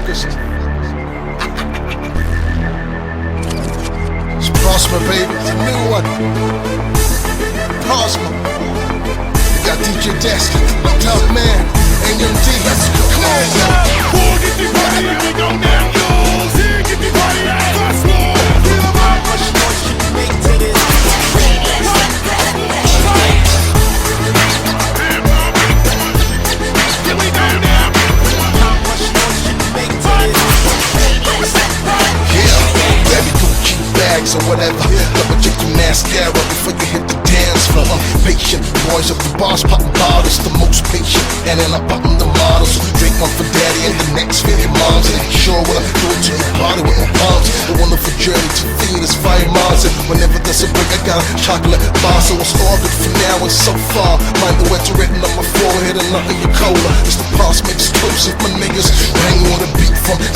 focused. It's Prosper, baby. It's a new one. Prosper. We got DJ Desk, Tough Man, AMD. Let's go. Come on, Who get the party and we go down yours? Here, get the party out. First floor. Feel about much noise you can make to this. Or whatever, double check your mascara before you hit the dance floor. I'm patient, boys up the bars, popping bottles, the most patient. And then I'm popping the models. Drink one for daddy and the next for your moms. And sure what I'm doing to your party with my palms. The wonderful journey to feed us fire moms. And whenever there's a break, I got a chocolate bar. So it's all good for now and so far. Mind the words written on my forehead and nothing you cola. It's the past mix exclusive, my niggas. Hang on the beat from